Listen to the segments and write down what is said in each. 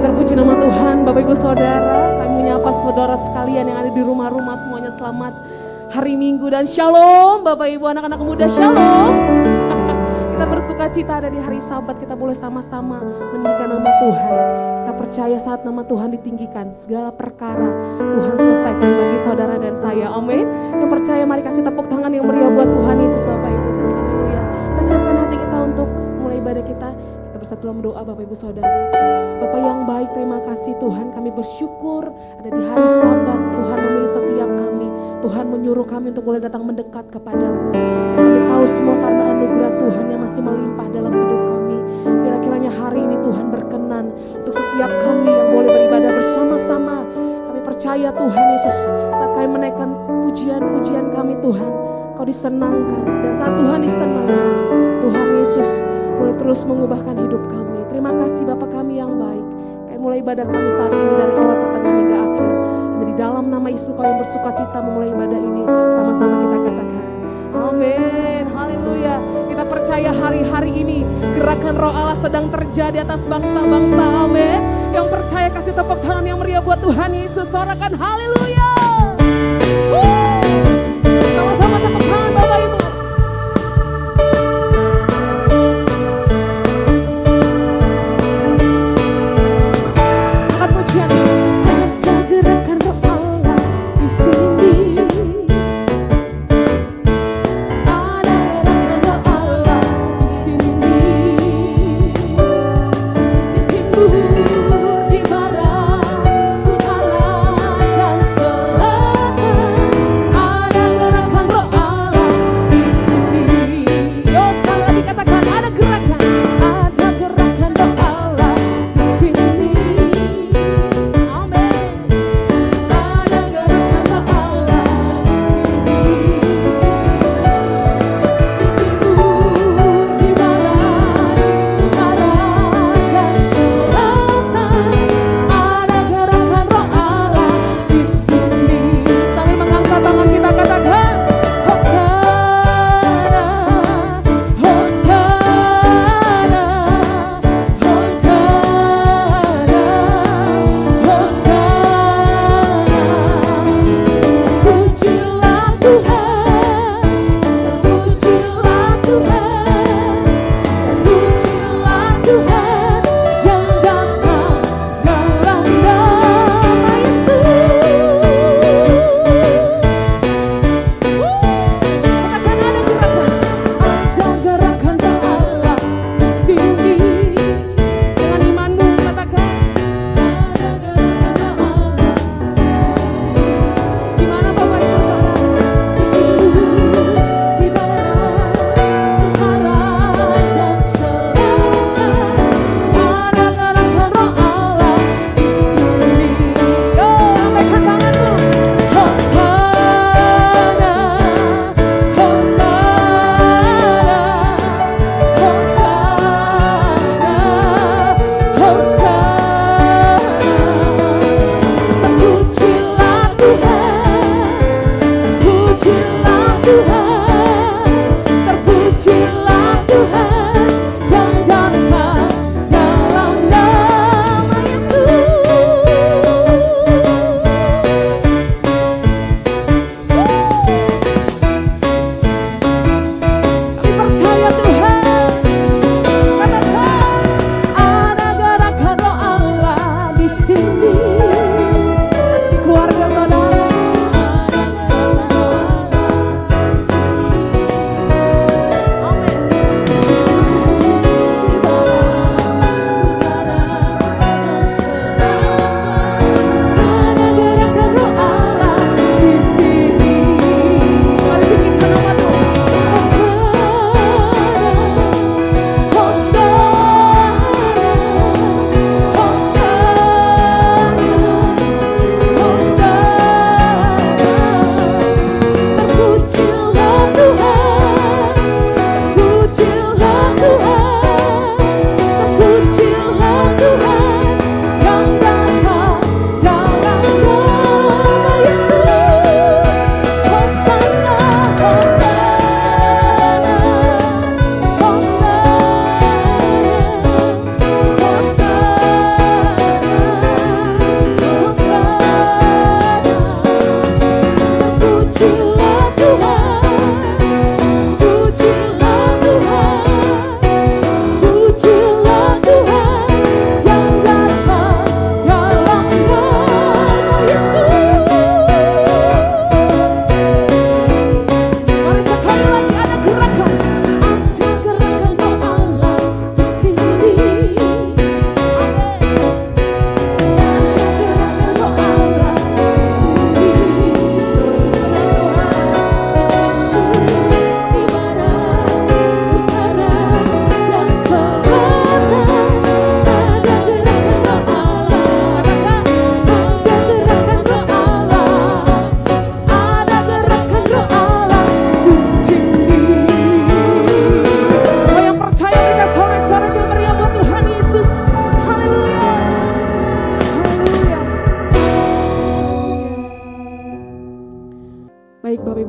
Terpuji nama Tuhan, Bapak Ibu Saudara. Kami menyapa saudara sekalian yang ada di rumah-rumah, semuanya selamat hari Minggu dan shalom Bapak Ibu, anak-anak muda, shalom. Kita bersuka cita ada di hari Sabat, kita boleh sama-sama meninggikan nama Tuhan. Kita percaya saat nama Tuhan ditinggikan, segala perkara Tuhan selesaikan bagi saudara dan saya, amin. Yang percaya mari kasih tepuk tangan yang meriah buat Tuhan Yesus Bapak Ibu, haleluya. Kita siapkan hati kita untuk mulai ibadah kita. Kita bersatu dalam doa Bapak Ibu Saudara. Bapak yang baik, terima kasih Tuhan, kami bersyukur ada di hari Sabat. Tuhan memilih setiap kami, Tuhan menyuruh kami untuk boleh datang mendekat kepadamu. Dan kami tahu semua karena anugerah Tuhan yang masih melimpah dalam hidup kami. Bila kiranya hari ini Tuhan berkenan untuk setiap kami yang boleh beribadah bersama-sama. Kami percaya Tuhan Yesus, saat kami menaikkan pujian-pujian kami Tuhan, Kau disenangkan. Dan saat Tuhan disenangkan, Tuhan Yesus boleh terus mengubahkan hidup kami. Terima kasih Bapa kami yang baik. Kami mulai ibadah kami saat ini dari awal pertengahan hingga akhir. Dan di dalam nama Yesus Kau yang bersuka cita memulai ibadah ini. Sama-sama kita katakan amin, haleluya. Kita percaya hari-hari ini gerakan Roh Allah sedang terjadi atas bangsa-bangsa, amin. Yang percaya kasih tepuk tangan yang meriah buat Tuhan Yesus. Sorakan haleluya. Sama-sama tepuk tangan Bapak Ibu. Di barat, utara, dan selatan.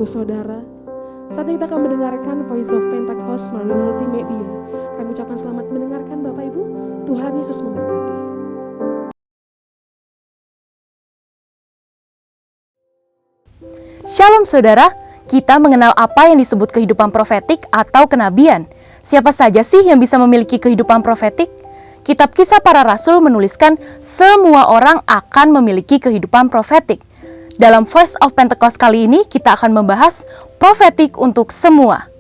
Ibu Saudara, saat ini kita akan mendengarkan Voice of Pentecost melalui multimedia. Kami ucapkan selamat mendengarkan Bapak Ibu. Tuhan Yesus memberkati. Shalom saudara, kita mengenal apa yang disebut kehidupan profetik atau kenabian. Siapa saja sih yang bisa memiliki kehidupan profetik? Kitab Kisah Para Rasul menuliskan semua orang akan memiliki kehidupan profetik. Dalam Voice of Pentecost kali ini kita akan membahas profetik untuk semua.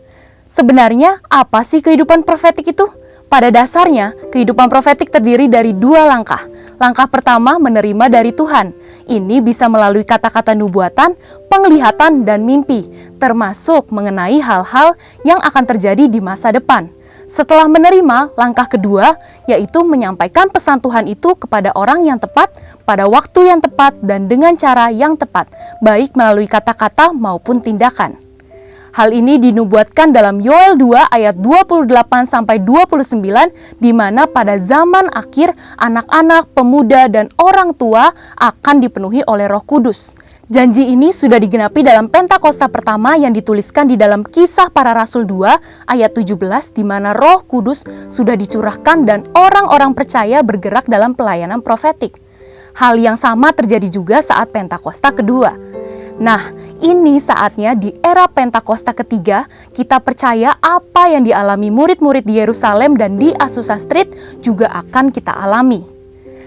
Sebenarnya apa sih kehidupan profetik itu? Pada dasarnya, kehidupan profetik terdiri dari dua langkah. Langkah pertama menerima dari Tuhan. Ini bisa melalui kata-kata nubuatan, penglihatan, dan mimpi, termasuk mengenai hal-hal yang akan terjadi di masa depan. Setelah menerima, langkah kedua yaitu menyampaikan pesan Tuhan itu kepada orang yang tepat, pada waktu yang tepat, dan dengan cara yang tepat, baik melalui kata-kata maupun tindakan. Hal ini dinubuatkan dalam Yoel 2 ayat 28-29 di mana pada zaman akhir anak-anak, pemuda, dan orang tua akan dipenuhi oleh Roh Kudus. Janji ini sudah digenapi dalam Pentakosta pertama yang dituliskan di dalam Kisah Para Rasul 2 ayat 17 di mana Roh Kudus sudah dicurahkan dan orang-orang percaya bergerak dalam pelayanan profetik. Hal yang sama terjadi juga saat Pentakosta kedua. Nah, ini saatnya di era Pentakosta ketiga, kita percaya apa yang dialami murid-murid di Yerusalem dan di Azusa Street juga akan kita alami.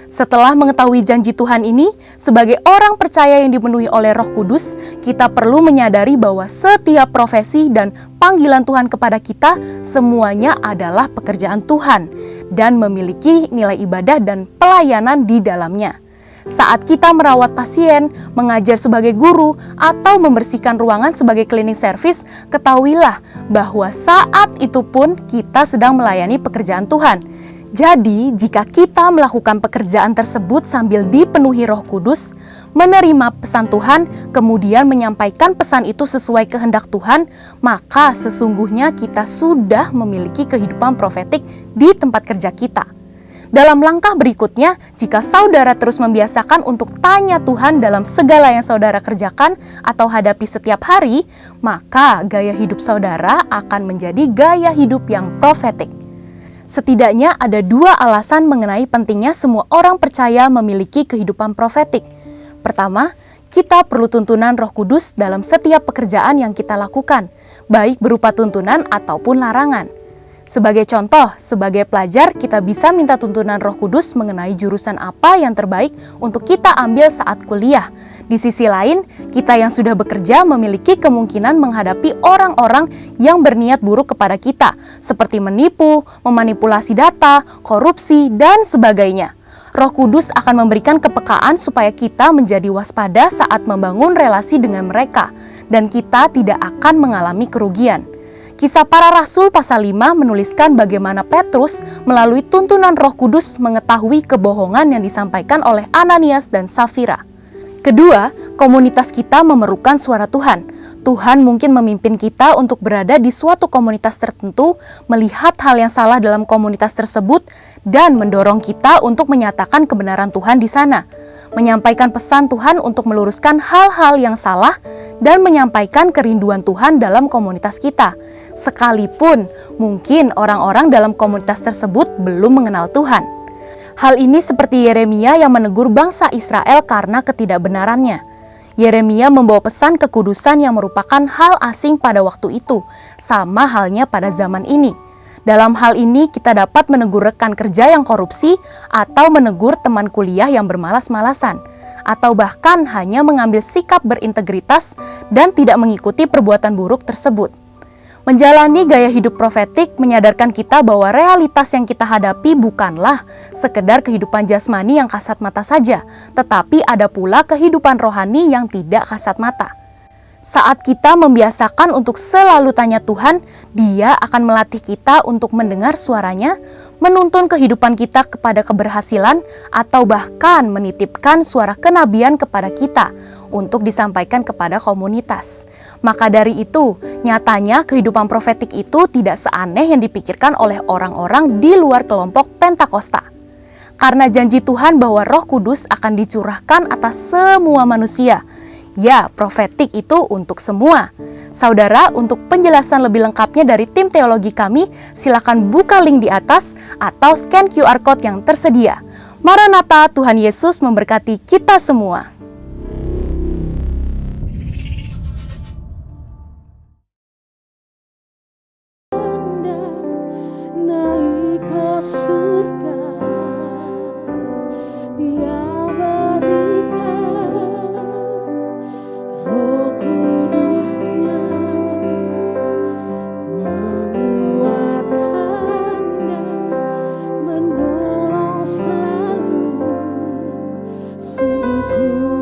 Setelah mengetahui janji Tuhan ini, sebagai orang percaya yang dipenuhi oleh Roh Kudus, kita perlu menyadari bahwa setiap profesi dan panggilan Tuhan kepada kita semuanya adalah pekerjaan Tuhan dan memiliki nilai ibadah dan pelayanan di dalamnya. Saat kita merawat pasien, mengajar sebagai guru, atau membersihkan ruangan sebagai cleaning service, ketahuilah bahwa saat itu pun kita sedang melayani pekerjaan Tuhan. Jadi, jika kita melakukan pekerjaan tersebut sambil dipenuhi Roh Kudus, menerima pesan Tuhan, kemudian menyampaikan pesan itu sesuai kehendak Tuhan, maka sesungguhnya kita sudah memiliki kehidupan profetik di tempat kerja kita. Dalam langkah berikutnya, jika saudara terus membiasakan untuk tanya Tuhan dalam segala yang saudara kerjakan atau hadapi setiap hari, maka gaya hidup saudara akan menjadi gaya hidup yang profetik. Setidaknya ada dua alasan mengenai pentingnya semua orang percaya memiliki kehidupan profetik. Pertama, kita perlu tuntunan Roh Kudus dalam setiap pekerjaan yang kita lakukan, baik berupa tuntunan ataupun larangan. Sebagai contoh, sebagai pelajar kita bisa minta tuntunan Roh Kudus mengenai jurusan apa yang terbaik untuk kita ambil saat kuliah. Di sisi lain, kita yang sudah bekerja memiliki kemungkinan menghadapi orang-orang yang berniat buruk kepada kita, seperti menipu, memanipulasi data, korupsi, dan sebagainya. Roh Kudus akan memberikan kepekaan supaya kita menjadi waspada saat membangun relasi dengan mereka, dan kita tidak akan mengalami kerugian. Kisah Para Rasul pasal 5 menuliskan bagaimana Petrus melalui tuntunan Roh Kudus mengetahui kebohongan yang disampaikan oleh Ananias dan Safira. Kedua, komunitas kita memerlukan suara Tuhan. Tuhan mungkin memimpin kita untuk berada di suatu komunitas tertentu, melihat hal yang salah dalam komunitas tersebut, dan mendorong kita untuk menyatakan kebenaran Tuhan di sana. Menyampaikan pesan Tuhan untuk meluruskan hal-hal yang salah, dan menyampaikan kerinduan Tuhan dalam komunitas kita. Sekalipun mungkin orang-orang dalam komunitas tersebut belum mengenal Tuhan. Hal ini seperti Yeremia yang menegur bangsa Israel karena ketidakbenarannya. Yeremia membawa pesan kekudusan yang merupakan hal asing pada waktu itu, sama halnya pada zaman ini. Dalam hal ini kita dapat menegur rekan kerja yang korupsi atau menegur teman kuliah yang bermalas-malasan, atau bahkan hanya mengambil sikap berintegritas dan tidak mengikuti perbuatan buruk tersebut. Menjalani gaya hidup profetik menyadarkan kita bahwa realitas yang kita hadapi bukanlah sekedar kehidupan jasmani yang kasat mata saja, tetapi ada pula kehidupan rohani yang tidak kasat mata. Saat kita membiasakan untuk selalu tanya Tuhan, Dia akan melatih kita untuk mendengar suaranya, menuntun kehidupan kita kepada keberhasilan, atau bahkan menitipkan suara kenabian kepada kita untuk disampaikan kepada komunitas. Maka dari itu, nyatanya kehidupan profetik itu tidak seaneh yang dipikirkan oleh orang-orang di luar kelompok Pentakosta. Karena janji Tuhan bahwa Roh Kudus akan dicurahkan atas semua manusia, Ya, profetik itu untuk semua. Saudara, untuk penjelasan lebih lengkapnya dari tim teologi kami, silakan buka link di atas atau scan QR Code yang tersedia. Maranatha, Tuhan Yesus memberkati kita semua. Naik ke surga, Dia berikan Roh Kudusnya menguatkan dan menolong selalu. Sungguh ku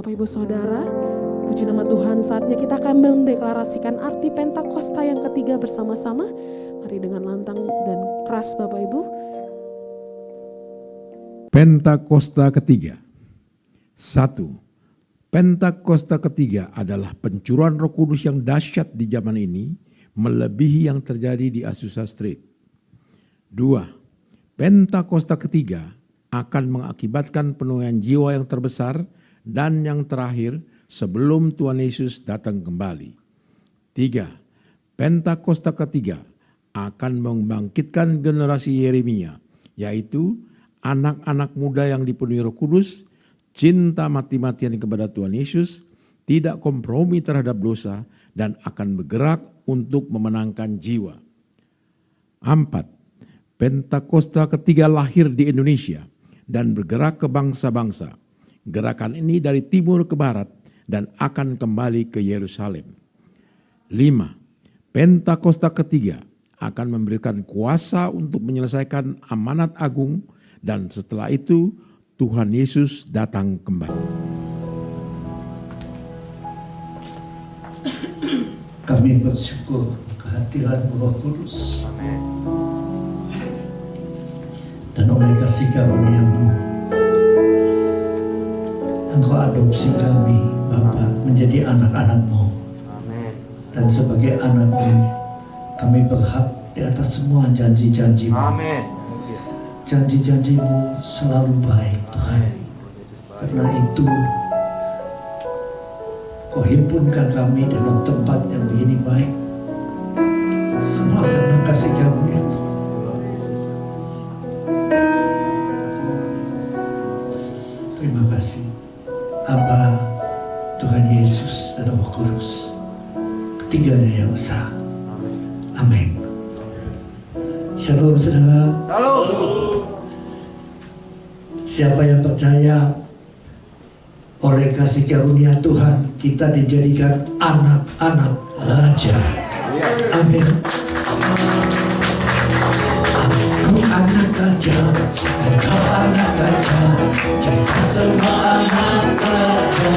Bapak Ibu Saudara, puji nama Tuhan, saatnya kita akan mendeklarasikan arti Pentakosta yang ketiga bersama-sama. Mari dengan lantang dan keras Bapak Ibu. Pentakosta ketiga. 1. Pentakosta ketiga adalah pencurahan Roh Kudus yang dahsyat di zaman ini, melebihi yang terjadi di Azusa Street. 2. Pentakosta ketiga akan mengakibatkan penuaian jiwa yang terbesar dan yang terakhir sebelum Tuhan Yesus datang kembali. 3. Pentakosta ketiga akan membangkitkan generasi Yeremia, yaitu anak-anak muda yang dipenuhi Roh Kudus, cinta mati-matian kepada Tuhan Yesus, tidak kompromi terhadap dosa, dan akan bergerak untuk memenangkan jiwa. 4. Pentakosta ketiga lahir di Indonesia dan bergerak ke bangsa-bangsa. Gerakan ini dari timur ke barat dan akan kembali ke Yerusalem. 5. Pentakosta ketiga akan memberikan kuasa untuk menyelesaikan amanat agung, dan setelah itu Tuhan Yesus datang kembali. Kami bersyukur kehadiran Roh Kudus. Dan oleh kasih karunia-Mu, Engkau adopsi kami, Bapa, menjadi anak-anak-Mu. Dan sebagai anak-Mu, kami berhak di atas semua janji-janji-Mu. Janji-janji-Mu selalu baik, Tuhan. Karena itu, Kau himpunkan kami dalam tempat yang begini baik. Semua karena kasih karunia-Mu. Terima kasih, Aba, Tuhan Yesus, dan Roh Kudus. Ketiganya yang esa. Amin. Shalom, saudara. Siapa yang percaya oleh kasih karunia Tuhan, kita dijadikan anak-anak Raja. Amin. Aku anak Raja, engkau anak Raja, kita semua anak Raja.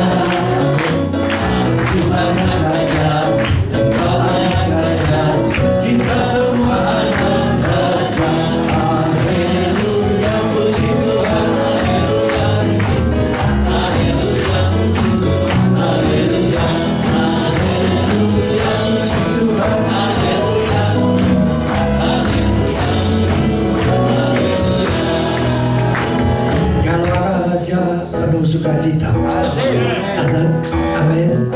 Aku anak Raja, engkau anak Raja, kita semua anak Raja. Haleluya, puji Tuhan. Haleluya, haleluya, haleluya, haleluya, puji Tuhan. Haleluya, haleluya, haleluya. Kalau Raja penuh sukacita. Amin.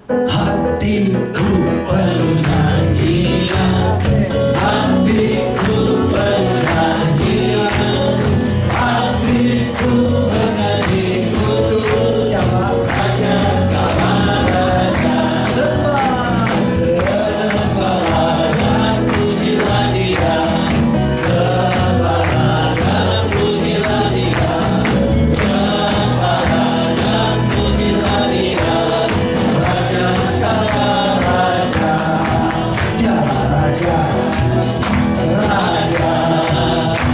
Hatiku penuh nyanyian, hatiku bernyanyian, hatiku menyanyi untuk siapa? Raja, Raja, sembah, dan pujilah Dia, sembah dan pujilah Dia, sembah dan pujilah Dia. Raja segala raja, Dia Raja, Raja,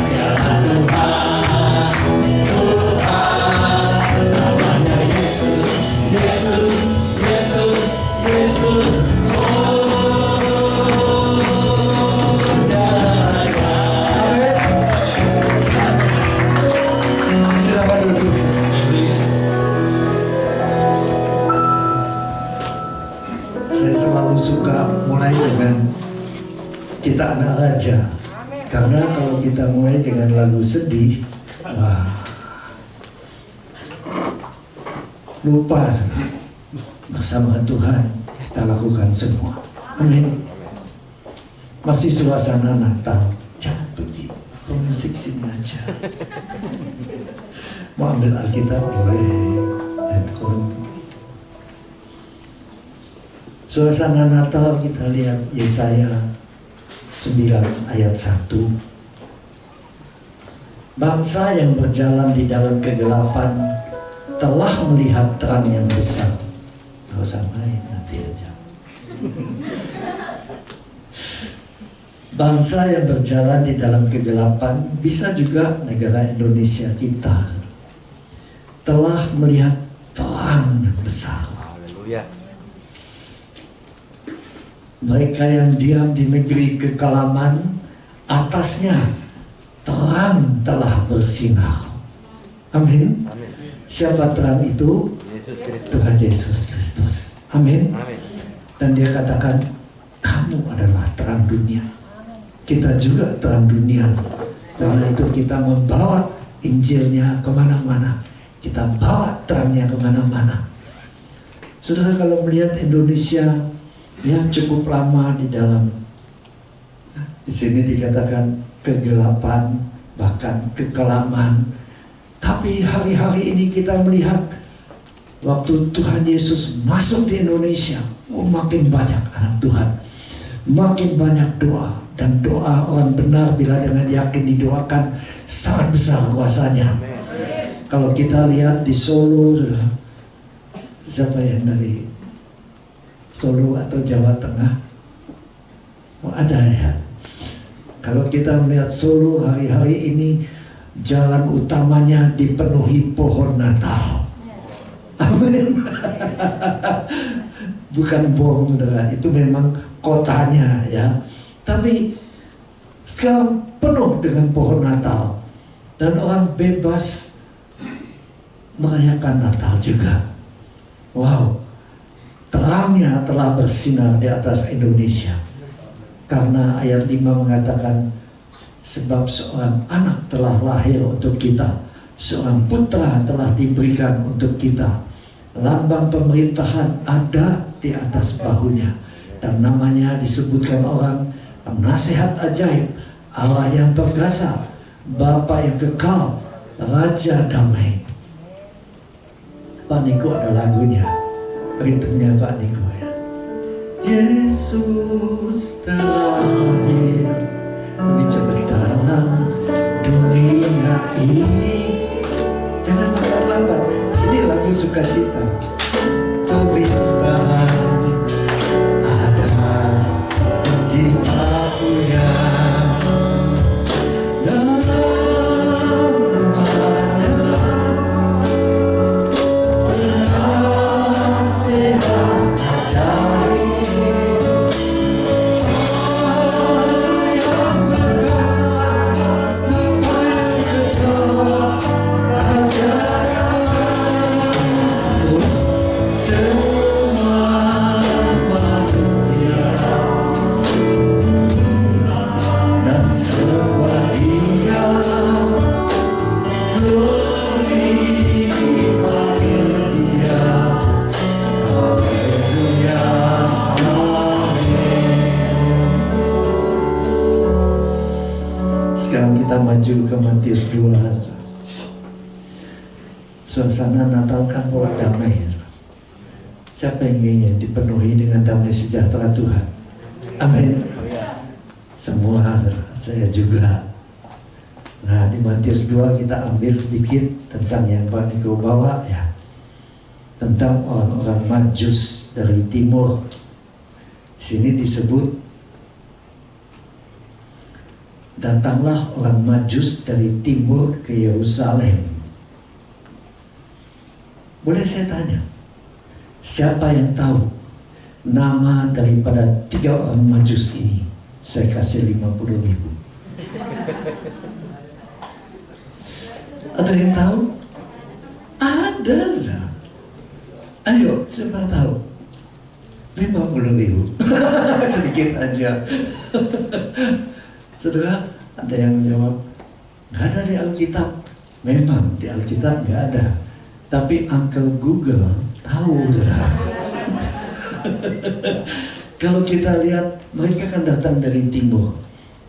Dia Tuhan, Tuhan, namanya Yesus, Yesus, Yesus, Yesus. Oh, Dia Raja. Amin. Silakan duduk. Saya selalu suka mulai dengan kita anak Raja. Karena kalau kita mulai dengan lagu sedih, wah, lupa bersama Tuhan kita lakukan semua. Amin. Masih suasana Natal, jangan pergi, musik sini aja. Mau ambil Alkitab boleh, dan Quran. Suasana Natal kita lihat Yesaya 9 ayat 1. Bangsa yang berjalan di dalam kegelapan telah melihat terang yang besar. Gak usah main, nanti aja. Bangsa yang berjalan di dalam kegelapan, bisa juga negara Indonesia kita, telah melihat terang yang besar. Mereka yang diam di negeri kekelaman, atasnya terang telah bersinar. Amin. Siapa terang itu? Tuhan Yesus Kristus. Amin. Dan dia katakan, kamu adalah terang dunia. Kita juga terang dunia. Karena itu kita membawa Injilnya kemana-mana. Kita bawa terangnya kemana-mana. Saudara, kalau melihat Indonesia ya cukup lama di dalam, di sini dikatakan kegelapan, bahkan kekelaman. Tapi hari-hari ini kita melihat waktu Tuhan Yesus masuk di Indonesia, makin banyak anak Tuhan, makin banyak doa. Dan doa orang benar bila dengan yakin didoakan sangat besar kuasanya. Kalau kita lihat di Solo, siapa yang dari Solo atau Jawa Tengah? Ada ya. Kalau kita melihat Solo hari-hari ini, jalan utamanya dipenuhi pohon Natal. Amin. Bukan bohong, itu memang kotanya ya. Tapi sekarang penuh dengan pohon Natal. Dan orang bebas merayakan Natal juga. Wow, terangnya telah bersinar di atas Indonesia. Karena ayat 5 mengatakan, sebab seorang anak telah lahir untuk kita, seorang putra telah diberikan untuk kita. Lambang pemerintahan ada di atas bahunya. Dan namanya disebutkan orang Penasihat ajaib, Allah yang perkasa, Bapa yang kekal, Raja damai. Pak Niko ada lagunya, ritmenya Pak Niko ya. Yesus telah lahir lebih cepat dalam dunia ini. Jangan lambat-lambat, ini lagu sukacita. Pemerintahan ada di bahunya, namanya penasihat ajaib, Allah yang perkasa, Bapa yang kekal, Raja damai. Terus semua manusia dan semua dia lebih dipanggil dia. Haleluya, amin. Sekarang kita maju ke Matius 2. Suasana Natal kan bawa damai. Siapa yang ingin dipenuhi dengan damai sejahtera Tuhan? Amin. Semua, saya juga. Nah, di Matius 2 kita ambil sedikit tentang yang Pak Niko bawa ya. Tentang orang-orang Majus dari timur. Sini disebut, datanglah orang Majus dari timur ke Yerusalem. Boleh saya tanya, siapa yang tahu nama daripada 3 orang Majus ini? Saya kasih 50.000. Ada yang tahu? Ada, sudah. Ayo, siapa tahu? 50.000. Sedikit aja. Saudara, ada yang jawab, nggak ada di Alkitab. Memang di Alkitab nggak ada. Tapi Uncle Google tahu, saudara. Kalau kita lihat, mereka kan datang dari timur.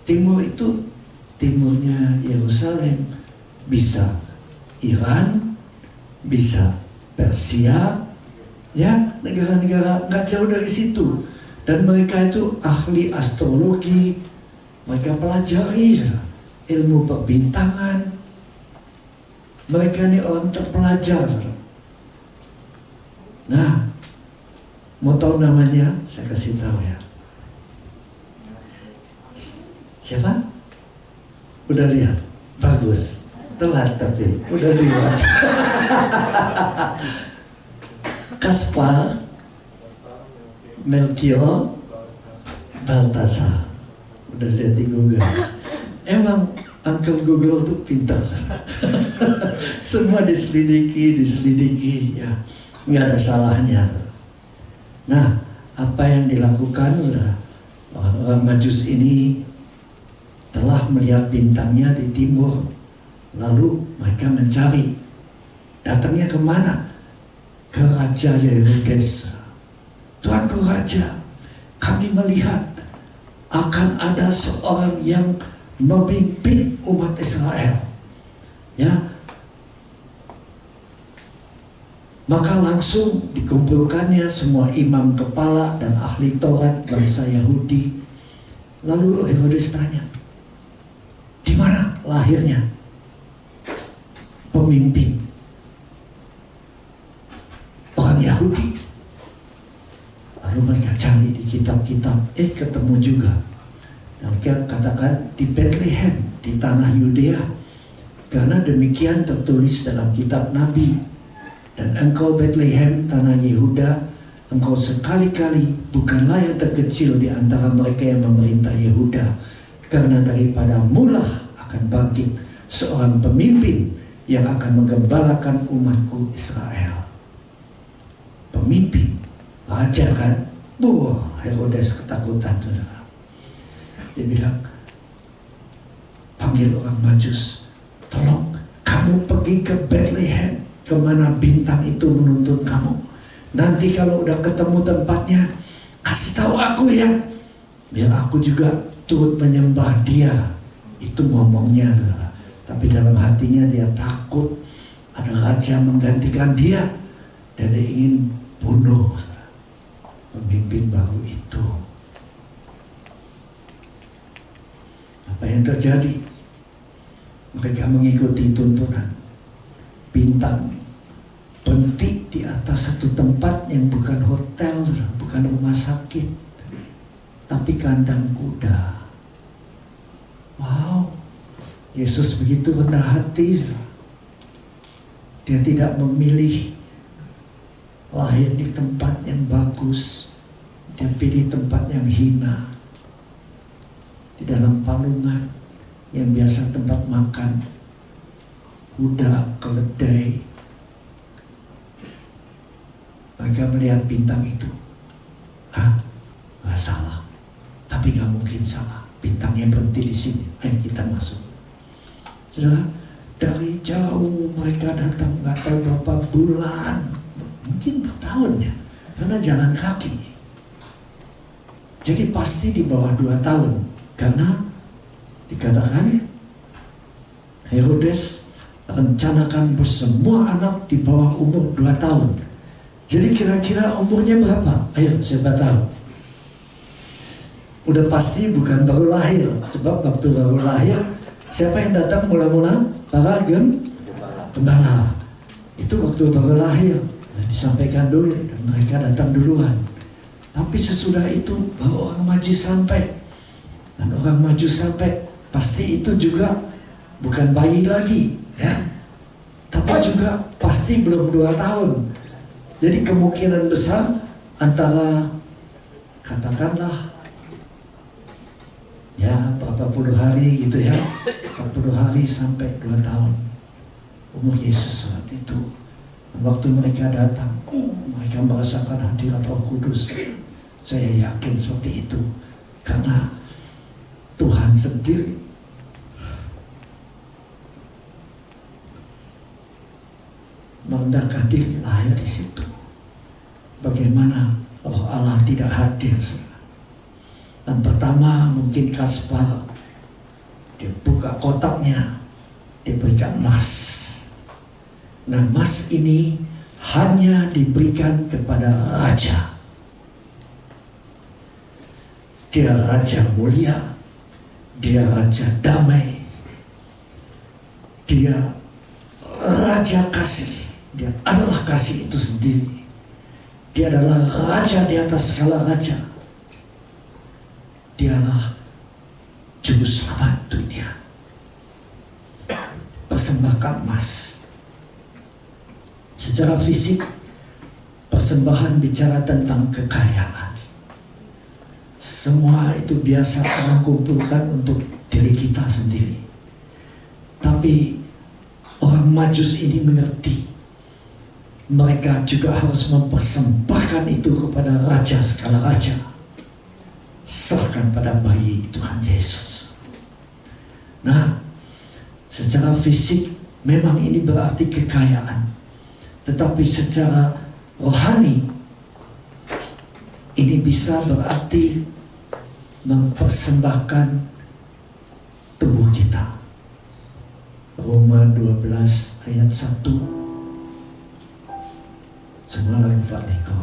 Timur itu, timurnya Yerusalem, bisa Iran, bisa Persia, ya, negara-negara nggak jauh dari situ. Dan mereka itu ahli astrologi, mereka pelajari ilmu perbintangan. Mereka ini orang terpelajar. Nah, mau tahu namanya? Saya kasih tahu ya. Siapa? Udah lihat? Bagus. Telat tapi udah lewat. Kaspar, Melchior, Baltasar. Udah lihat di Google. Emang Uncle Google tuh pintar. Semua diselidiki ya. Nggak ada salahnya. Nah, apa yang dilakukan orang Majus ini telah melihat bintangnya di timur, lalu mereka mencari. Datangnya kemana? Ke Raja Herodes. Tuanku Raja, kami melihat akan ada seorang yang memimpin umat Israel. Ya, maka langsung dikumpulkannya semua imam kepala dan ahli Taurat bangsa Yahudi. Lalu Herodes tanya, di mana lahirnya pemimpin orang Yahudi? Lalu mereka cari di kitab-kitab, ketemu juga. Dan mereka katakan di Bethlehem, di tanah Yudea. Karena demikian tertulis dalam kitab Nabi. Dan engkau Bethlehem, tanah Yehuda, engkau sekali-kali bukanlah yang terkecil di antara mereka yang memerintah Yehuda. Karena daripada mula akan bangkit seorang pemimpin yang akan menggembalakan umatku Israel. Pemimpin, raja kan? Herodes ketakutan. Dia bilang, panggil orang Majus, tolong kamu pergi ke Bethlehem, kemana bintang itu menuntun kamu. Nanti kalau udah ketemu tempatnya, kasih tahu aku ya, biar aku juga turut menyembah dia. Itu ngomongnya, tapi dalam hatinya dia takut ada raja menggantikan dia, dan dia ingin bunuh pemimpin baru itu. Apa yang terjadi? Mereka mengikuti tuntunan. Bintang berhenti di atas satu tempat yang bukan hotel, bukan rumah sakit, tapi kandang kuda. Wow, Yesus begitu rendah hati. Dia tidak memilih lahir di tempat yang bagus, dia pilih tempat yang hina, di dalam palungan yang biasa tempat makan kuda, keledai. Mereka melihat bintang itu, nggak salah, tapi nggak mungkin salah. Bintangnya berhenti di sini, ayo kita masuk. Saudara, dari jauh mereka datang, nggak tahu berapa bulan, mungkin bertahun ya, karena jalan kaki. Jadi pasti di bawah 2 tahun, karena dikatakan Herodes rencanakan semua anak di bawah umur 2 tahun. Jadi kira-kira umurnya berapa? Ayo siapa tahu? Udah pasti bukan baru lahir, sebab waktu baru lahir siapa yang datang mula-mula? Para gembala. Itu waktu baru lahir, disampaikan dulu dan mereka datang duluan. Tapi sesudah itu baru orang Majus sampai. Dan orang Majus sampai, pasti itu juga bukan bayi lagi, ya. Tapi juga pasti belum 2 tahun. Jadi kemungkinan besar antara, katakanlah ya berapa puluh hari gitu ya, 40 hari sampai 2 tahun umur Yesus saat itu. Waktu mereka datang, mereka merasakan hadirat Roh Kudus. Saya yakin seperti itu, karena Tuhan sendiri merendahkan diri lahir di situ. Bagaimana Roh Allah tidak hadir? Dan pertama mungkin Kaspar, dia buka kotaknya, dia berikan emas. Nah, emas ini hanya diberikan kepada raja. Dia raja mulia, dia raja damai, dia raja kasih. Dia adalah kasih itu sendiri. Dia adalah raja di atas segala raja. Dialah juru selamat dunia. persembahkan emas. Secara fisik, persembahan bicara tentang kekayaan. Semua itu biasa orang kumpulkan untuk diri kita sendiri. Tapi orang Majus ini mengerti, mereka juga harus mempersembahkan itu kepada Raja segala raja. Serahkan pada bayi Tuhan Yesus. Nah, secara fisik memang ini berarti kekayaan. Tetapi secara rohani ini bisa berarti mempersembahkan tubuh kita. Roma 12 ayat 1. Semua lagu Pak Niko.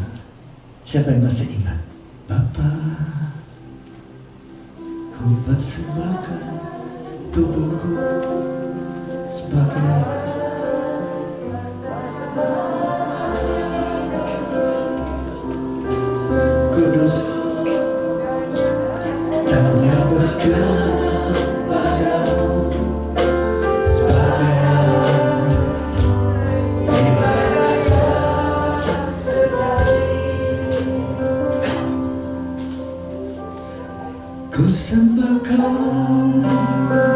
Siapa yang masih ingat? Bapa, ku persembahkan tubuhku sebagai kudus dan yang berkenan padamu sebagai ibadah sejati. Ku sembahkan Tuhan,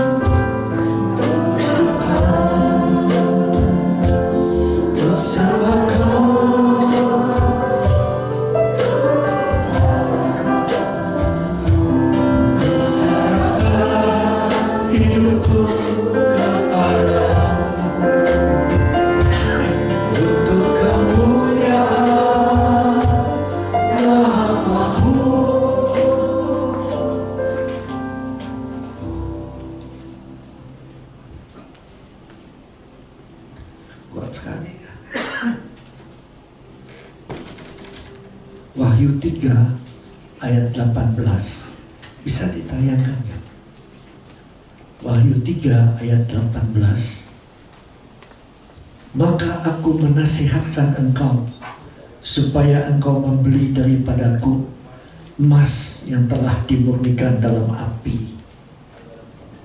ku sembahkan hidupku kepadamu untuk kemuliaan nama-Mu. Kuat sekali ya. Wahyu 3 ayat 18 bisa ditayangkan ya? Wahyu 3 ayat 18. Maka aku menasihatkan engkau supaya engkau membeli daripadaku emas yang telah dimurnikan dalam api,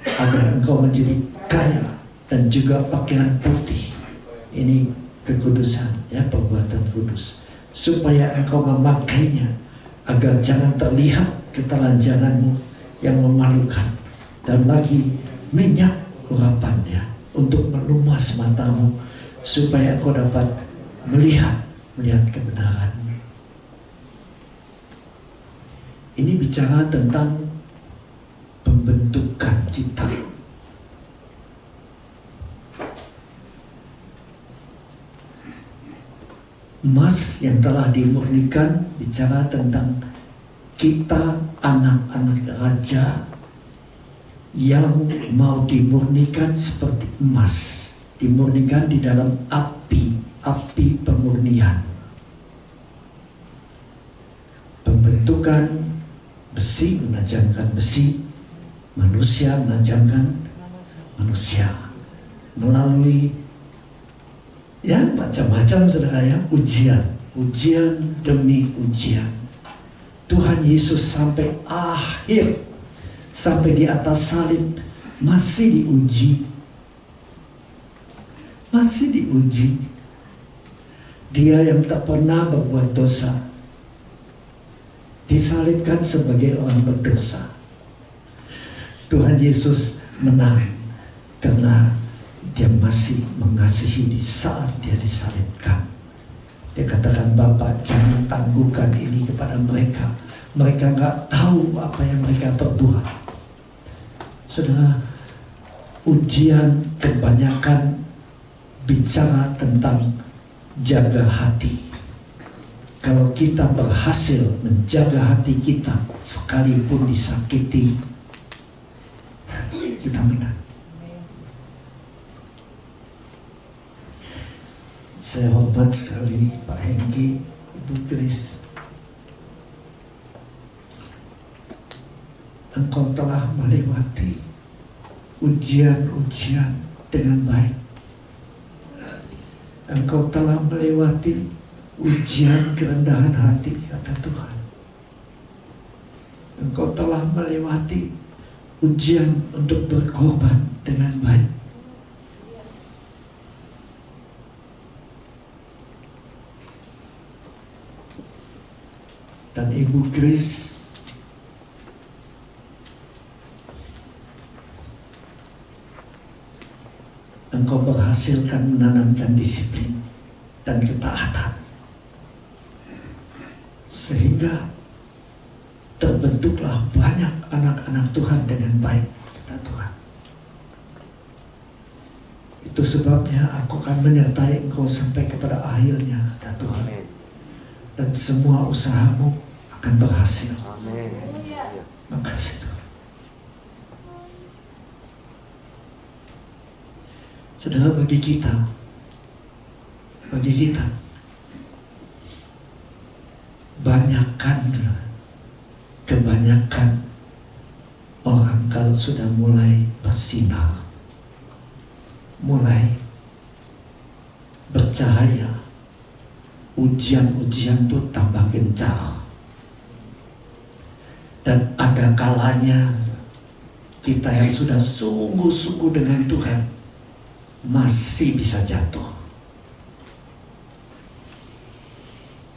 agar engkau menjadi kaya, dan juga pakaian putih. Ini kekudusan ya, perbuatan kudus, supaya engkau memakainya, agar jangan terlihat ketelanjanganmu yang memalukan. Dan lagi minyak urapannya untuk melumas matamu, supaya engkau dapat melihat kebenaran. Ini bicara tentang pembentukan kita. Emas yang telah dimurnikan bicara tentang kita anak-anak raja yang mau dimurnikan seperti emas, dimurnikan di dalam api pemurnian. Pembentukan besi menajamkan besi, manusia menajamkan manusia melalui ya macam-macam saudara ya, ujian demi ujian. Tuhan Yesus sampai akhir, sampai di atas salib masih diuji. Dia yang tak pernah berbuat dosa disalibkan sebagai orang berdosa. Tuhan Yesus menang karena dia masih mengasihi di saat dia disalibkan. Dia katakan, Bapa, jangan tangguhkan ini kepada mereka. Mereka nggak tahu apa yang mereka perbuat. Saudara, ujian kebanyakan bicara tentang jaga hati. Kalau kita berhasil menjaga hati kita, sekalipun disakiti, kita menang. Saya hormat sekali Pak Hengki, Ibu Grace. Engkau telah melewati ujian-ujian dengan baik. Engkau telah melewati ujian kerendahan hati, kata Tuhan. Engkau telah melewati ujian untuk berkorban dengan baik. dan Ibu Grace engkau berhasilkan menanamkan disiplin dan ketaatan sehingga terbentuklah banyak anak-anak Tuhan dengan baik, kata Tuhan. Itu sebabnya aku akan menyertai engkau sampai kepada akhirnya, kata Tuhan. Dan semua usahamu akan berhasil. Makasih Tuhan. Saudara, bagi kita, kebanyakan orang kalau sudah mulai bersinar, mulai bercahaya, ujian-ujian itu tambah gencar. Dan ada kalanya kita yang sudah sungguh-sungguh dengan Tuhan masih bisa jatuh.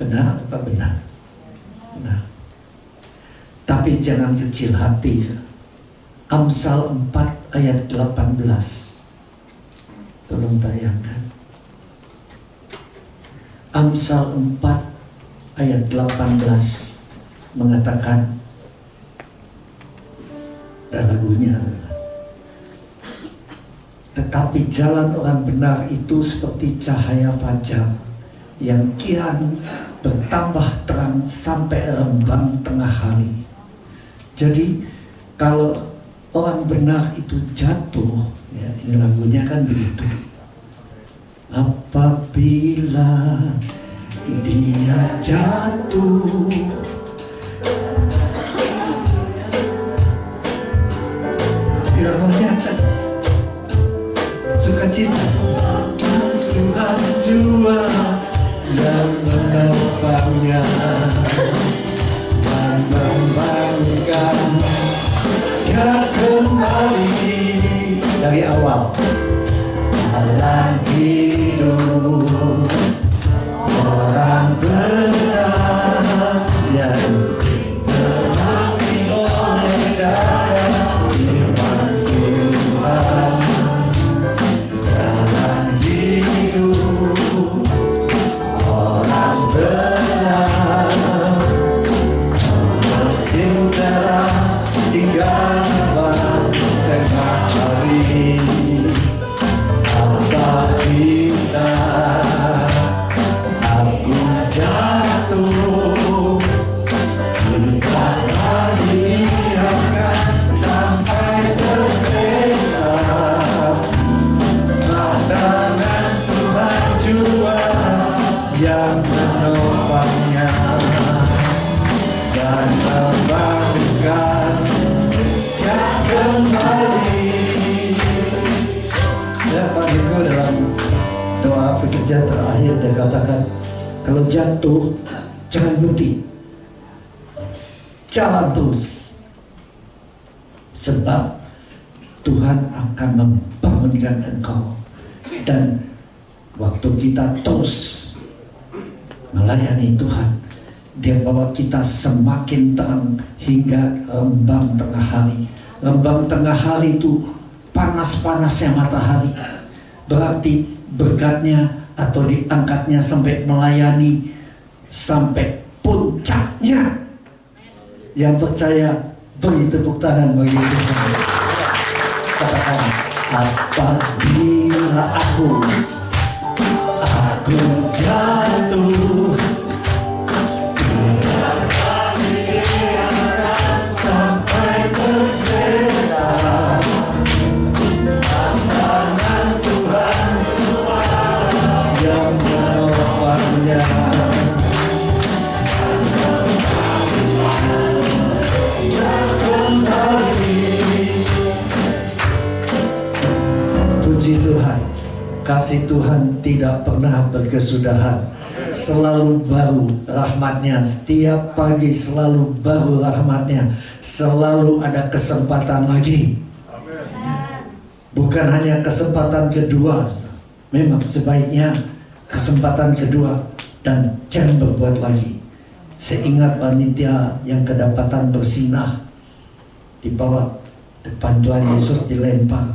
Benar apa benar? Benar. Tapi jangan kecil hati. Amsal 4 ayat 18. Tolong tayangkan. Amsal 4 ayat 18 mengatakan, dan lagunya, tetapi jalan orang benar itu seperti cahaya fajar yang kian bertambah terang sampai rembang tengah hari. Jadi kalau orang benar itu jatuh, ya, ini lagunya kan begitu. Apabila dia jatuh, firmannya kan sukacita, Tuhan jua yang menopangnya dan membangunkan dia kembali dari awal dalam hidup orang benar yang menjaga firman Tuhan dalam hidup orang benar, makin terang hingga tengah hari. Apabila aku jatuh, Tuhan dibiarkan sampai berbeda. Sebab tangan Tuhan jua yang menopangnya dan membangunkan dia kembali. Ya, Pak Niko dalam doa pekerja terakhir dia katakan, kalau jatuh jangan berhenti, jalan terus, sebab Tuhan akan membangunkan engkau. Dan waktu kita terus melayani Tuhan, dia bawa kita semakin terang hingga rembang tengah hari. Rembang tengah hari itu panas-panasnya matahari, berarti berkatnya atau diangkatnya sampai melayani sampai puncaknya. Yang percaya beri tepuk tangan bagi Tuhan. Katakan, apabila aku jatuh, sampai berbeda, tangan Tuhan yang menopangnya. Puji Tuhan, kasih Tuhan tidak pernah berkesudahan, selalu baru rahmatnya, setiap pagi selalu baru rahmatnya, selalu ada kesempatan lagi. Bukan hanya kesempatan kedua, memang sebaiknya kesempatan kedua dan jangan berbuat lagi. Saya ingat panitia yang kedapatan bersinah di bawah depan Tuhan Yesus dilempar.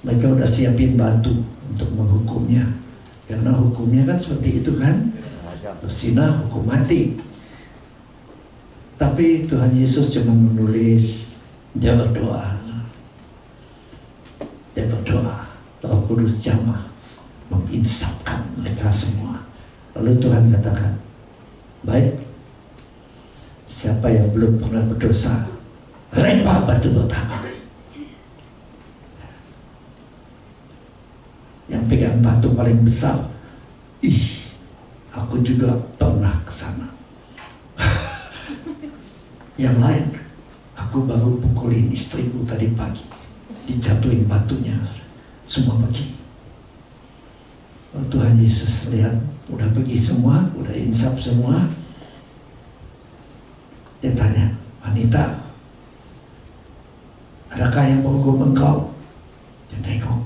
Mereka udah siapin batu untuk menghukumnya. Karena hukumnya kan seperti itu kan. Bersinah, hukum mati. Tapi Tuhan Yesus cuma menulis, dia berdoa. Dia berdoa. Roh Kudus jamah menginsapkan mereka semua. Lalu Tuhan katakan, baik, siapa yang belum pernah berdosa, lempar batu pertama. Yang pegang batu paling besar, aku juga pernah ke sana. Yang lain, aku baru pukulin istriku tadi pagi, dijatuhin batunya, semua pergi. Oh, Tuhan Yesus lihat, udah pergi semua, udah insaf semua. Dia tanya, wanita, adakah yang menghukum engkau? Dia nengok,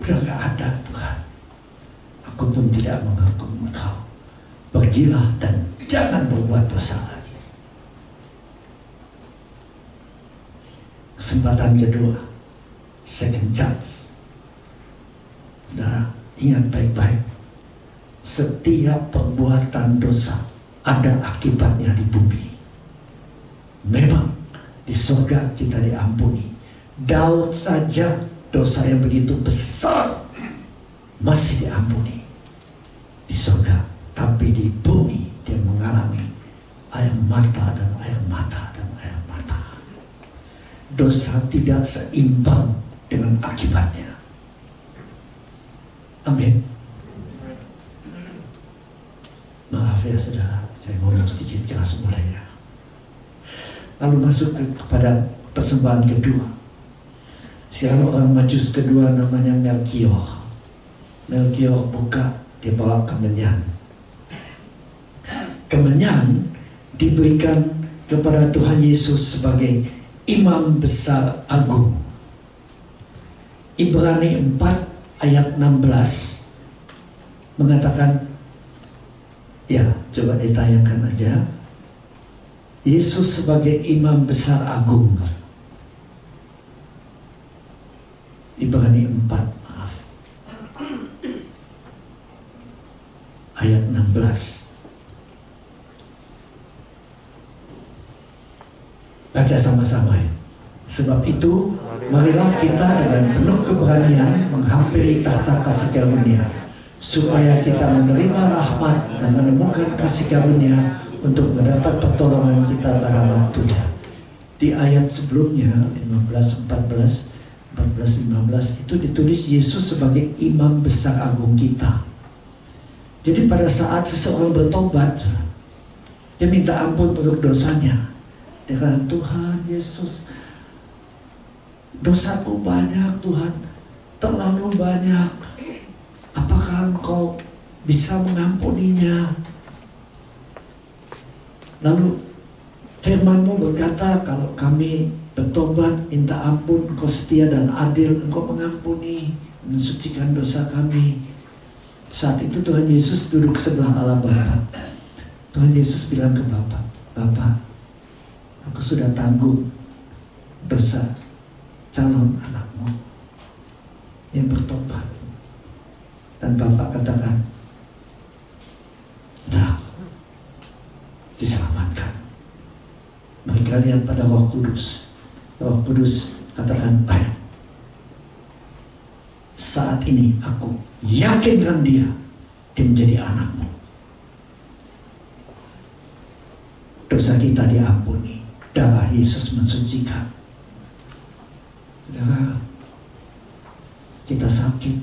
udah gak ada Tuhan. Aku pun tidak menghukum engkau. Pergilah dan jangan berbuat dosa lagi. Kesempatan kedua, second chance. Saudara, ingat baik-baik. Setiap perbuatan dosa ada akibatnya di bumi. Memang di surga kita diampuni. Daud saja dosa yang begitu besar masih diampuni di surga, tapi di bumi dia mengalami air mata dan air mata dan air mata. Dosa tidak seimbang dengan akibatnya. Amin. Maaf ya saudara, saya ngomong sedikit keras mulainya. Lalu masuk kepada persembahan kedua. Sekarang orang Majus kedua namanya Melkior. Melkior buka, dia bawa kemenyan. Kemenyan diberikan kepada Tuhan Yesus sebagai Imam Besar Agung. Ibrani 4 ayat 16 mengatakan, ya coba ditayangkan aja, Yesus sebagai Imam Besar Agung. Ibrani 4 maaf, ayat 16. Baca sama-sama ya. Sebab itu, marilah kita dengan penuh keberanian menghampiri tahta kasih karunia, supaya kita menerima rahmat dan menemukan kasih karunia untuk mendapat pertolongan kita pada waktunya. Di ayat sebelumnya 15 itu ditulis Yesus sebagai Imam Besar Agung kita. Jadi pada saat seseorang bertobat, dia minta ampun untuk dosanya. Dia kata, Tuhan Yesus, dosaku banyak Tuhan, terlalu banyak. Apakah Engkau bisa mengampuninya? Lalu firman-Mu berkata, kalau kami bertobat, minta ampun, Engkau setia dan adil, Engkau mengampuni, mensucikan dosa kami. Saat itu Tuhan Yesus duduk sebelah Allah Bapa. Tuhan Yesus bilang ke Bapa, Bapa, aku sudah tanggung dosa calon anakmu yang bertobat. Dan Bapak katakan, nah, diselamatkan. Mereka lihat pada Roh Kudus. Roh Kudus katakan, baik, saat ini aku yakinkan dia menjadi anakmu. Dosa kita diampuni, darah Yesus mensucikan. Saudara, kita sakit,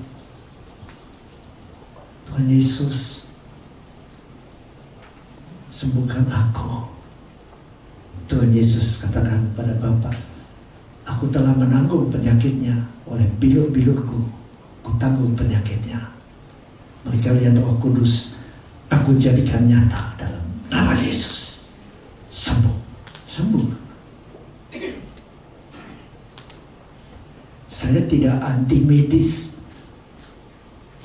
Tuhan Yesus sembuhkan aku. Tuhan Yesus katakan pada Bapa, aku telah menanggung penyakitnya oleh bilur-bilurku, aku tanggung penyakitnya. Mereka lihat Roh Kudus, aku jadikan nyata dalam nama Yesus. Sembuh, sembuh. Saya tidak anti medis.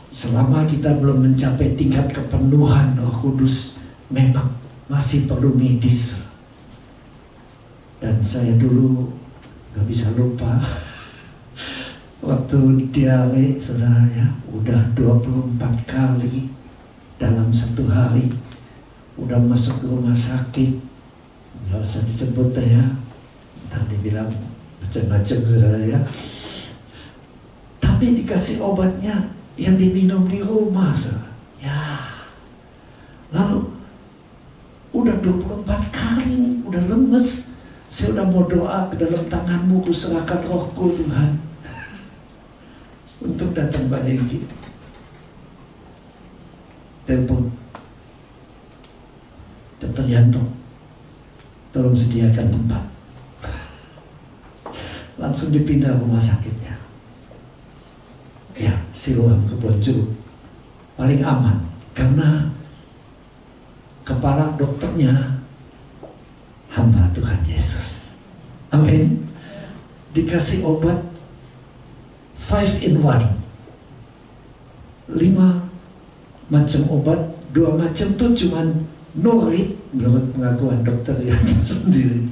Selama kita belum mencapai tingkat kepenuhan Roh Kudus, memang masih perlu medis. Dan saya dulu gak bisa lupa waktu diare, saudara ya, udah 24 kali dalam satu hari, udah masuk ke rumah sakit, gak usah disebut ya, ntar dibilang macam-macam, saudara ya. Tapi dikasih obatnya yang diminum di rumah, saudara. Ya, lalu udah 24 kali nih, udah lemes. Saya udah mau doa, ke dalam tanganmu kuserahkan rohku Tuhan. Untuk datang Pak Hengki. Telepon. Dr. Yanto, tolong sediakan tempat. Langsung dipindah rumah sakitnya. Ya, Siloam Kebon Jeruk. Paling aman. Karena kepala dokternya hamba Tuhan Yesus. Amin. Dikasih obat 5 in 1. 5 macam obat, 2 macam tuh cuman norit menurut pengakuan dokter yang sendiri.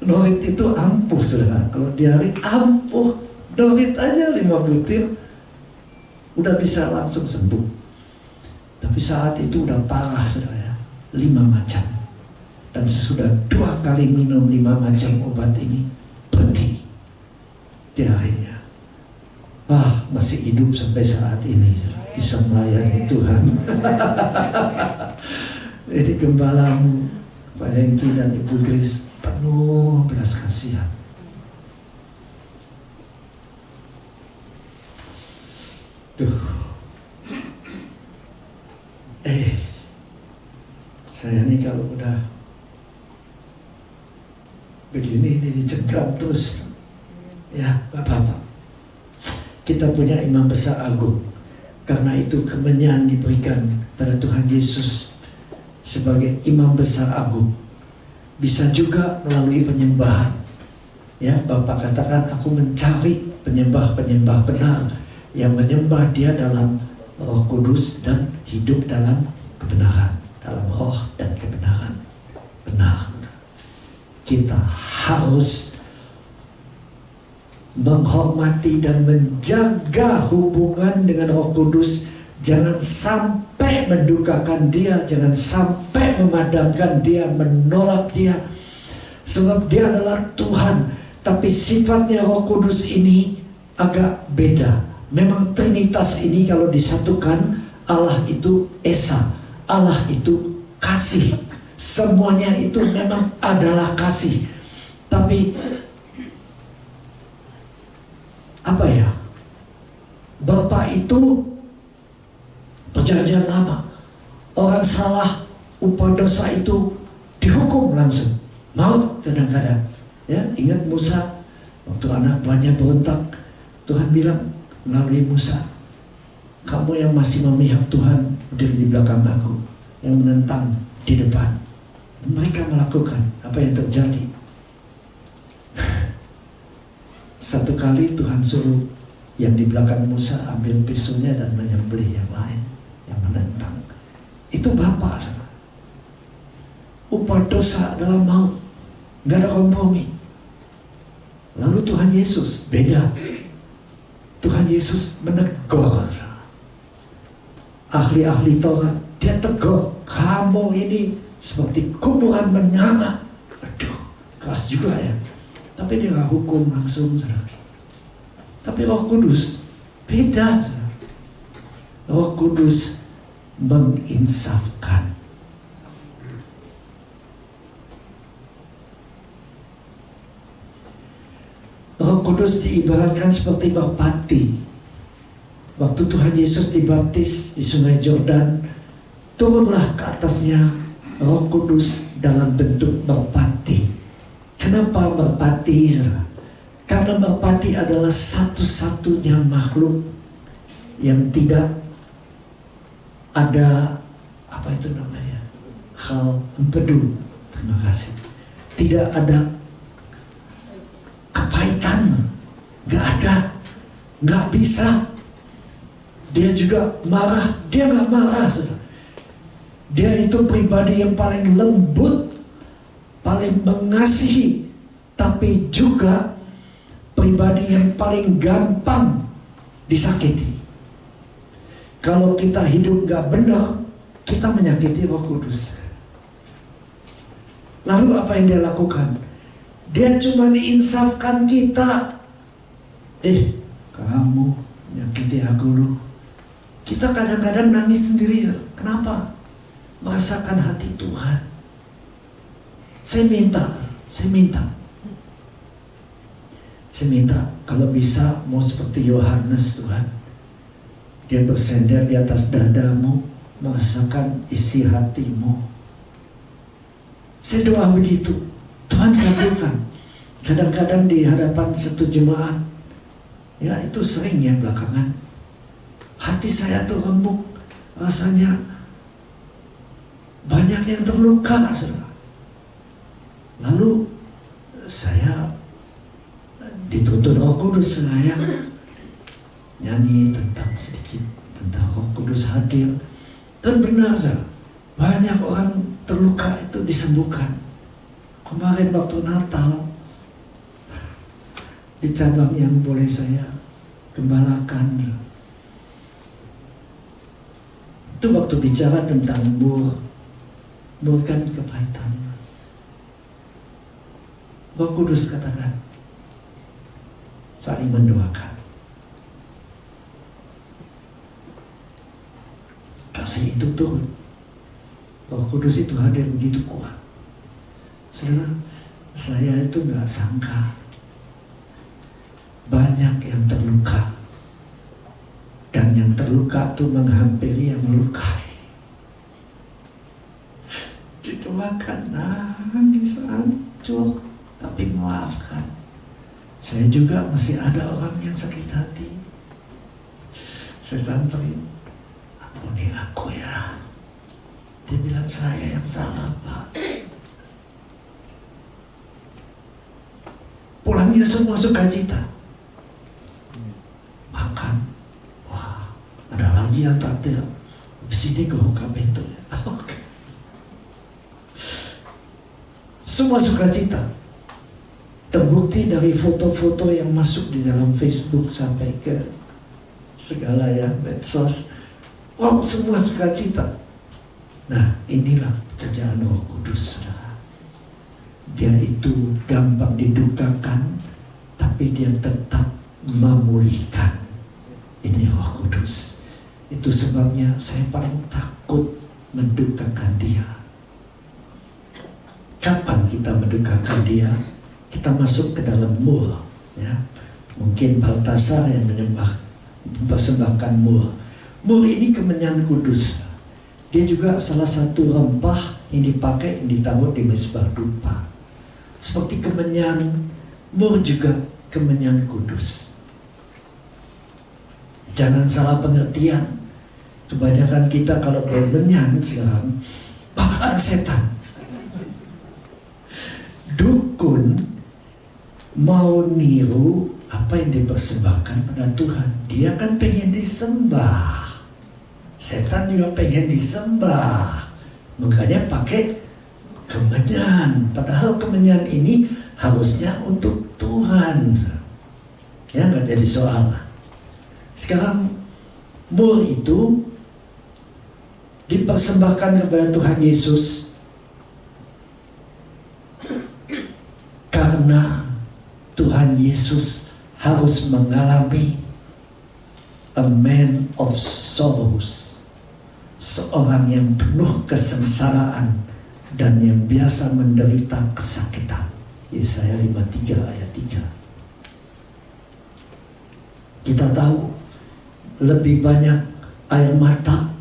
Norit itu ampuh, saudara. Kalau diare ampuh, norit aja 5 butir udah bisa langsung sembuh. Tapi saat itu udah parah, saudara ya. 5 macam. Dan sesudah 2 kali minum 5 macam obat ini, berhenti diarenya. Masih hidup sampai saat ini, bisa melayani Tuhan. Jadi gembalamu Pak Hengki dan Ibu Grace penuh belas kasihan. Saya nih kalau udah begini ini dicengkram terus, ya gak apa-apa. Kita punya imam besar agung. Karena itu kemenyan diberikan pada Tuhan Yesus sebagai imam besar agung. Bisa juga melalui penyembahan. Ya, Bapak katakan aku mencari penyembah-penyembah benar yang menyembah Dia dalam Roh Kudus dan hidup dalam kebenaran, dalam roh dan kebenaran. Benar. Kita harus menghormati dan menjaga hubungan dengan Roh Kudus. Jangan sampai mendukakan Dia, jangan sampai memadamkan Dia, menolak Dia. Sebab Dia adalah Tuhan, tapi sifatnya Roh Kudus ini agak beda. Memang Trinitas ini kalau disatukan, Allah itu Esa, Allah itu kasih. Semuanya itu memang adalah kasih. Tapi apa ya? Bapa itu perjanjian lama. Orang salah, upah dosa itu dihukum langsung. Maut kadang-kadang. Ya, ingat Musa waktu anak buahnya berontak, Tuhan bilang melalui Musa, kamu yang masih memihak Tuhan berdiri di belakang aku, yang menentang di depan. Mereka melakukan apa yang terjadi. Satu kali Tuhan suruh yang di belakang Musa ambil pisaunya dan menyembelih yang lain yang menentang. Itu Bapa, sama. Upah dosa adalah maut, nggak ada kompromi. Lalu Tuhan Yesus beda. Tuhan Yesus menegur ahli-ahli Taurat. Dia tegur, kamu ini seperti kuburan menyala. Aduh, keras juga ya. Tapi dia gak hukum langsung, saudara. Tapi Roh Kudus beda, saudara. Roh Kudus menginsafkan. Roh Kudus diibaratkan seperti merpati. Waktu Tuhan Yesus dibaptis di Sungai Yordan, turunlah ke atasnya Roh Kudus dalam bentuk merpati. Kenapa merpati, saudara? Karena merpati adalah satu-satunya makhluk yang tidak ada apa itu namanya, hal empedu. Terima kasih. Tidak ada kepahitan, nggak ada, nggak bisa. Dia juga marah, dia nggak marah, saudara. Dia itu pribadi yang paling lembut, paling mengasihi, tapi juga pribadi yang paling gampang disakiti. Kalau kita hidup gak benar, kita menyakiti Roh Kudus. Lalu apa yang dia lakukan? Dia cuma insafkan kita. Kamu menyakiti aku loh. Kita kadang-kadang nangis sendiri. Kenapa? Merasakan hati Tuhan. Saya minta kalau bisa mau seperti Yohanes, Tuhan. Dia bersender di atas dadamu, merasakan isi hatimu. Saya doa begitu, Tuhan kabulkan. Kadang-kadang di hadapan satu jemaat, ya itu sering ya belakangan, hati saya tuh remuk, rasanya banyak yang terluka, saudara. Lalu saya dituntun Roh Kudus, saya nyanyi sedikit tentang Roh Kudus hadir. Dan benar, saudara, banyak orang terluka itu disembuhkan. Kemarin waktu Natal, di cabang yang boleh saya gembalakan, itu waktu bicara tentang mur kan kepahitan. Roh Kudus katakan, saling mendoakan. Kasih itu turun. Roh Kudus itu hadir begitu kuat. Saudara, saya itu gak sangka banyak yang terluka. Dan yang terluka itu menghampiri yang melukai. Didoakan, nangis, hancur, tapi maafkan. Saya juga masih ada orang yang sakit hati. Saya samperin, ampuni aku ya. Dia bilang, saya yang salah, Pak. Pulangnya semua sukacita. Makan, wah, ada lagi yang takdir. Di sini gue itu ya. Semua sukacita. Terbukti dari foto-foto yang masuk di dalam Facebook sampai ke segala ya medsos. Oh, semua sukacita. Nah, inilah kerjaan Roh Kudus. Dia itu gampang didukakan, tapi dia tetap memulihkan. Ini Roh Kudus. Itu sebabnya saya paling takut mendukakan dia. Kapan kita mendukakan dia? Kita masuk ke dalam mur, ya. Mungkin Baltasar yang mempersembahkan mur. Mur ini kemenyan kudus. Dia juga salah satu rempah yang dipakai, yang ditaruh di mezbah dupa. Seperti kemenyan, mur juga kemenyan kudus. Jangan salah pengertian. Kebanyakan kita kalau bermenyan sekarang, ada setan. Dukun mau niru apa yang dipersembahkan pada Tuhan. Dia kan pengen disembah. Setan juga pengen disembah. Makanya pakai kemenyan. Padahal kemenyan ini harusnya untuk Tuhan. Ya, nggak jadi soal. Sekarang mur itu dipersembahkan kepada Tuhan Yesus karena Tuhan Yesus harus mengalami a man of sorrows, seorang yang penuh kesengsaraan dan yang biasa menderita kesakitan. Yesaya 53 ayat 3. Kita tahu lebih banyak air mata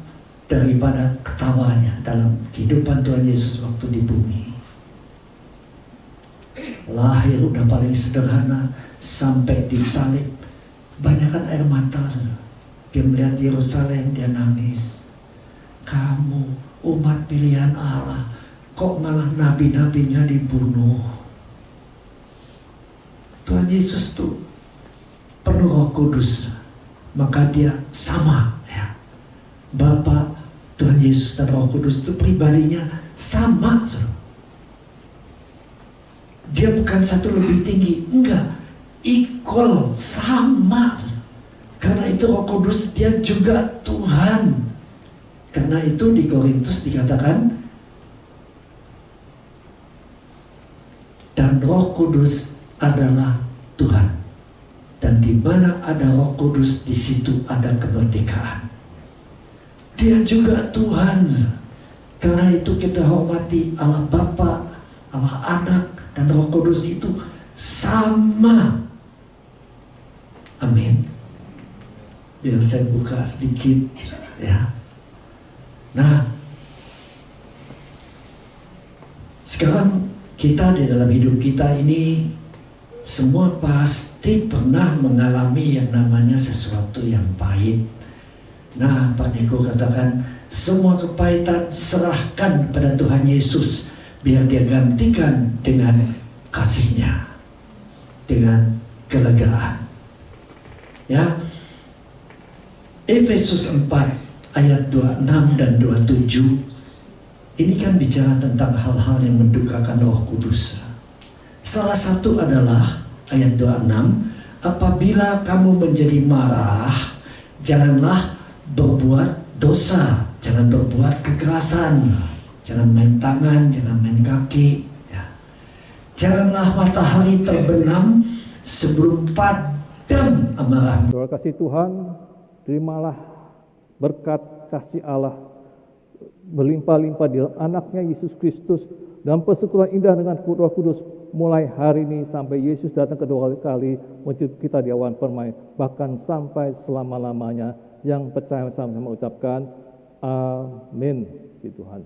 daripada ketawanya dalam kehidupan Tuhan Yesus waktu di bumi. Lahir udah paling sederhana, sampai disalib banyakkan air mata, saudara. Dia melihat Yerusalem, dia nangis. Kamu umat pilihan Allah, kok malah nabi-nabinya dibunuh? Tuhan Yesus tuh penuh Roh Kudus, maka dia sama ya. Bapa, Tuhan Yesus dan Roh Kudus itu pribadinya sama, saudara. Dia bukan satu lebih tinggi, enggak, equal, sama, saudara. Karena itu Roh Kudus dia juga Tuhan. Karena itu di Korintus dikatakan, dan Roh Kudus adalah Tuhan. Dan di mana ada Roh Kudus, di situ ada kemerdekaan. Dia juga Tuhan. Karena itu kita hormati Allah Bapa, Allah Anak, dan Roh Kudus itu sama. Amin. Biar saya buka sedikit, ya. Nah, sekarang kita di dalam hidup kita ini semua pasti pernah mengalami yang namanya sesuatu yang pahit. Nah, Pak Niko katakan, semua kepahitan serahkan pada Tuhan Yesus, biar dia gantikan dengan kasih-Nya, dengan kelegaan. Ya, Efesus 4 ayat 26 dan 27, ini kan bicara tentang hal-hal yang mendukakan Roh Kudus. Salah satu adalah ayat 26, apabila kamu menjadi marah, janganlah berbuat dosa, jangan berbuat kekerasan, jangan main tangan, jangan main kaki, ya. Janganlah matahari terbenam sebelum padam amarah. Saudara kasih Tuhan, terimalah berkat kasih Allah berlimpah-limpah di dalam anaknya Yesus Kristus, dan persekutuan indah dengan Roh Kudus mulai hari ini sampai Yesus datang kedua kali menjemput kita di awan permai, bahkan sampai selama-lamanya. Yang percaya sama-sama ucapkan amin. Tuhan.